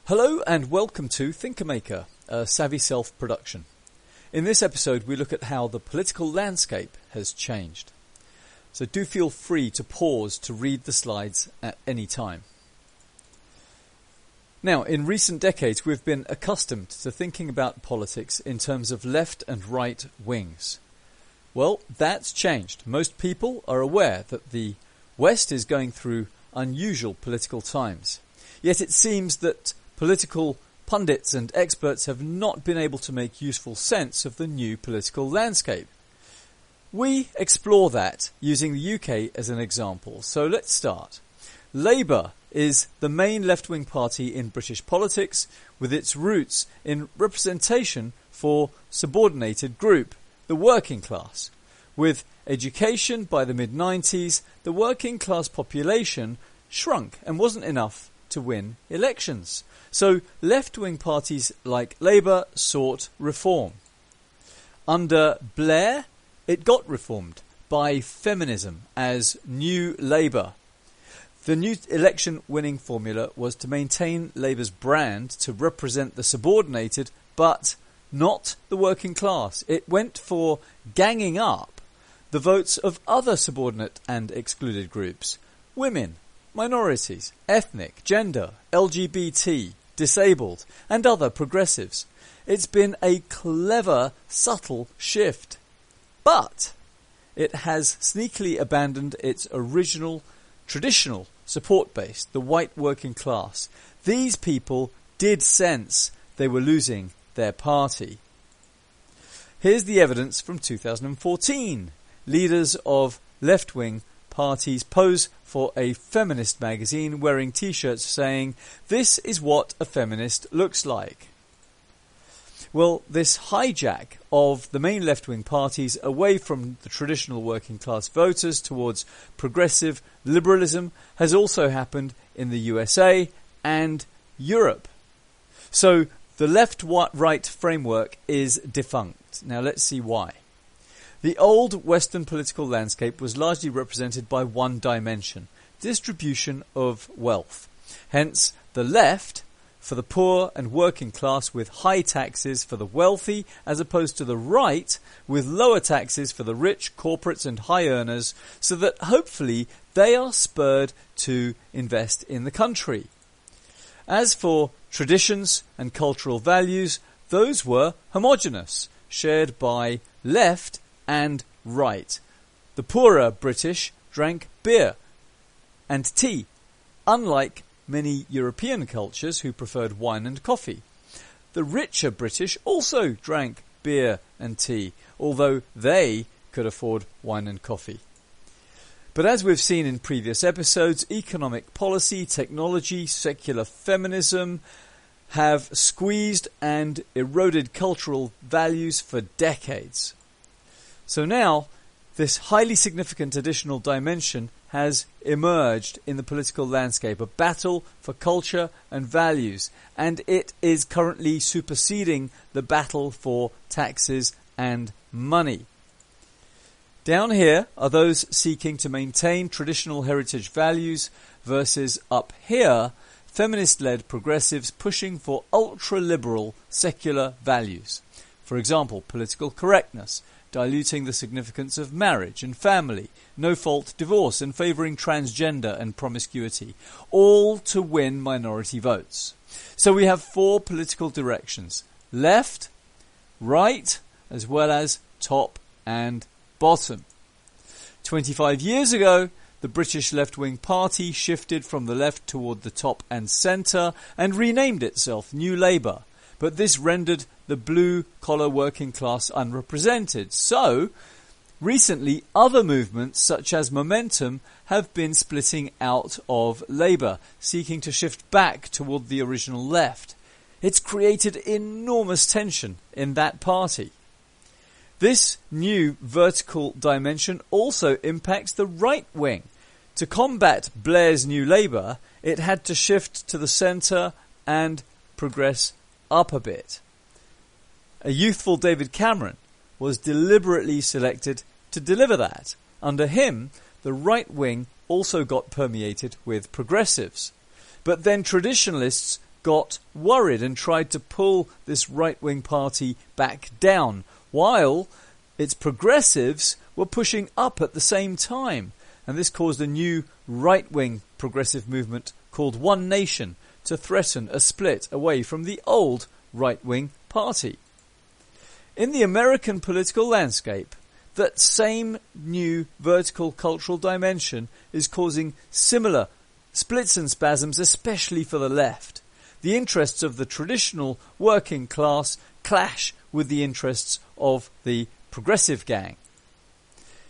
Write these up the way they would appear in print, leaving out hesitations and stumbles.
Hello and welcome to Thinkermaker, a Savvy Self production. In this episode we look at how the political landscape has changed. So do feel free to pause to read the slides at any time. Now, in recent decades we've been accustomed to thinking about politics in terms of left and right wings. Well, that's changed. Most people are aware that the West is going through unusual political times. Yet it seems that political pundits and experts have not been able to make useful sense of the new political landscape. We explore that using the UK as an example. So let's start. Labour is the main left-wing party in British politics, with its roots in representation for subordinated group, the working class. With education by the mid-90s, the working class population shrunk and wasn't enough to win elections. So left-wing parties like Labour sought reform. Under Blair, it got reformed by feminism as New Labour. The new election-winning formula was to maintain Labour's brand to represent the subordinated, but not the working class. It went for ganging up the votes of other subordinate and excluded groups: women, minorities, ethnic, gender, LGBT, disabled, and other progressives. It's been a clever, subtle shift. But it has sneakily abandoned its original, traditional support base, the white working class. These people did sense they were losing their party. Here's the evidence from 2014. Leaders of left-wing parties pose for a feminist magazine wearing t-shirts saying, "This is what a feminist looks like." Well, this hijack of the main left-wing parties away from the traditional working class voters towards progressive liberalism has also happened in the USA and Europe. So the left-right framework is defunct. Now let's see why. The old Western political landscape was largely represented by one dimension: distribution of wealth. Hence, the left for the poor and working class with high taxes for the wealthy, as opposed to the right with lower taxes for the rich, corporates and high earners, so that hopefully they are spurred to invest in the country. As for traditions and cultural values, those were homogeneous, shared by left and right. The poorer British drank beer and tea, unlike many European cultures who preferred wine and coffee. The richer British also drank beer and tea, although they could afford wine and coffee. But as we've seen in previous episodes, economic policy, technology, secular feminism have squeezed and eroded cultural values for decades. So now, this highly significant additional dimension has emerged in the political landscape, a battle for culture and values, and it is currently superseding the battle for taxes and money. Down here are those seeking to maintain traditional heritage values versus up here, feminist-led progressives pushing for ultra-liberal secular values. For example, political correctness, diluting the significance of marriage and family, no-fault divorce, and favouring transgender and promiscuity, all to win minority votes. So we have four political directions: left, right, as well as top and bottom. 25 years ago, the British left-wing party shifted from the left toward the top and centre and renamed itself New Labour. But this rendered the blue-collar working class unrepresented. So, recently, other movements such as Momentum have been splitting out of Labour, seeking to shift back toward the original left. It's created enormous tension in that party. This new vertical dimension also impacts the right wing. To combat Blair's New Labour, it had to shift to the centre and progress up a bit. A youthful David Cameron was deliberately selected to deliver that. Under him, the right wing also got permeated with progressives. But then traditionalists got worried and tried to pull this right-wing party back down, while its progressives were pushing up at the same time. And this caused a new right-wing progressive movement called One Nation to threaten a split away from the old right-wing party. In the American political landscape, that same new vertical cultural dimension is causing similar splits and spasms, especially for the left. The interests of the traditional working class clash with the interests of the progressive gang.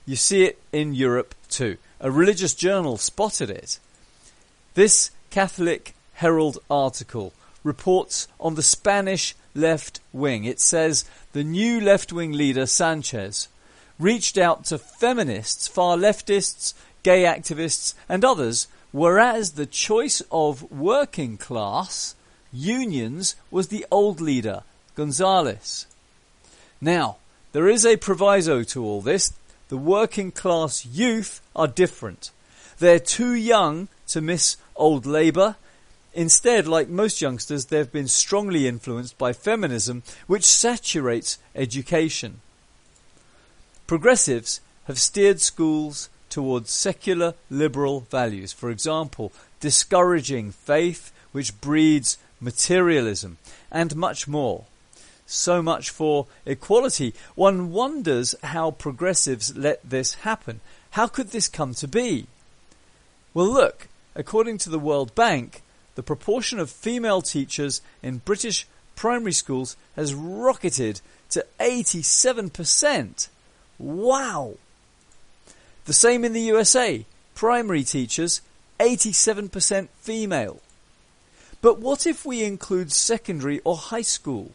You see it in Europe too. A religious journal spotted it. This Catholic Herald article reports on the Spanish left wing. It says the new left-wing leader, Sanchez, reached out to feminists, far leftists, gay activists and others, whereas the choice of working class unions was the old leader, González. Now, there is a proviso to all this. The working class youth are different. They're too young to miss old Labour. Instead, like most youngsters, they've been strongly influenced by feminism, which saturates education. Progressives have steered schools towards secular liberal values. For example, discouraging faith, which breeds materialism, and much more. So much for equality. One wonders how progressives let this happen. How could this come to be? Well, look, according to the World Bank, the proportion of female teachers in British primary schools has rocketed to 87%. Wow! The same in the USA. Primary teachers, 87% female. But what if we include secondary or high school?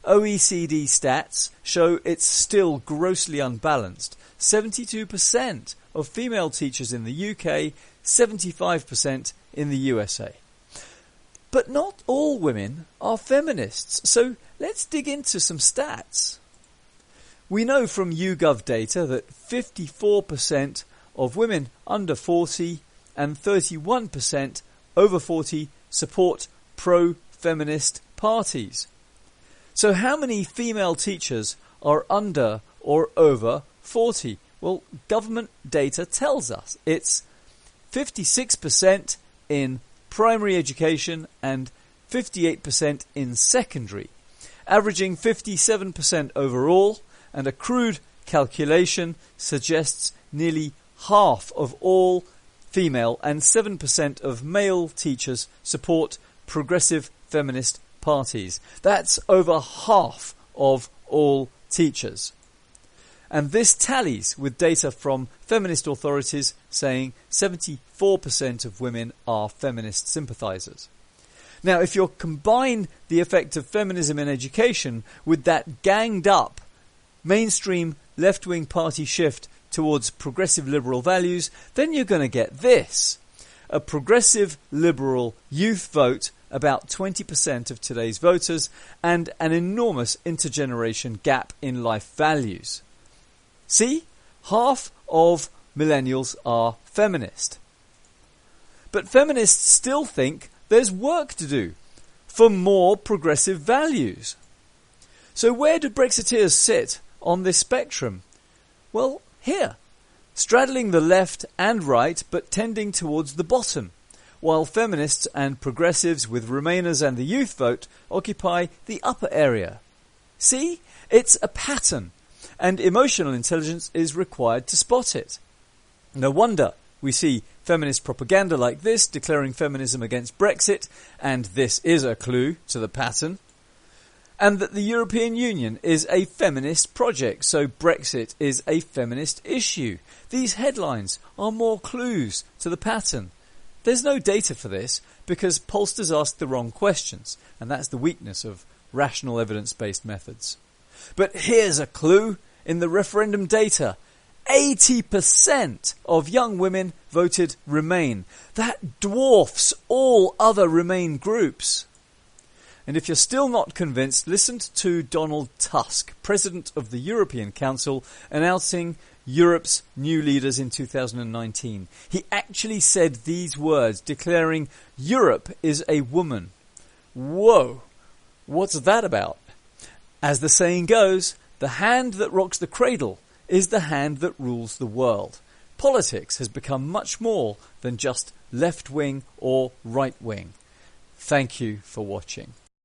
OECD stats show it's still grossly unbalanced. 72% of female teachers in the UK, 75% in the USA. But not all women are feminists, so let's dig into some stats. We know from YouGov data that 54% of women under 40 and 31% over 40 support pro-feminist parties. So how many female teachers are under or over 40? Well, government data tells us it's 56% in primary education and 58% in secondary, averaging 57% overall, and a crude calculation suggests nearly half of all female and 7% of male teachers support progressive feminist parties. That's over half of all teachers. And this tallies with data from feminist authorities saying 74% of women are feminist sympathisers. Now, if you combine the effect of feminism in education with that ganged up mainstream left-wing party shift towards progressive liberal values, then you're going to get this. A progressive liberal youth vote, about 20% of today's voters, and an enormous intergeneration gap in life values. See? Half of millennials are feminist. But feminists still think there's work to do for more progressive values. So where do Brexiteers sit on this spectrum? Well, here, straddling the left and right, but tending towards the bottom, while feminists and progressives with Remainers and the youth vote occupy the upper area. See? It's a pattern, and emotional intelligence is required to spot it. No wonder we see feminist propaganda like this declaring feminism against Brexit, and this is a clue to the pattern, and that the European Union is a feminist project, so Brexit is a feminist issue. These headlines are more clues to the pattern. There's no data for this because pollsters ask the wrong questions, and that's the weakness of rational evidence-based methods. But here's a clue in the referendum data. 80% of young women voted Remain. That dwarfs all other Remain groups. And if you're still not convinced, listen to Donald Tusk, President of the European Council, announcing Europe's new leaders in 2019. He actually said these words, declaring Europe is a woman. Whoa, what's that about? As the saying goes, the hand that rocks the cradle is the hand that rules the world. Politics has become much more than just left wing or right wing. Thank you for watching.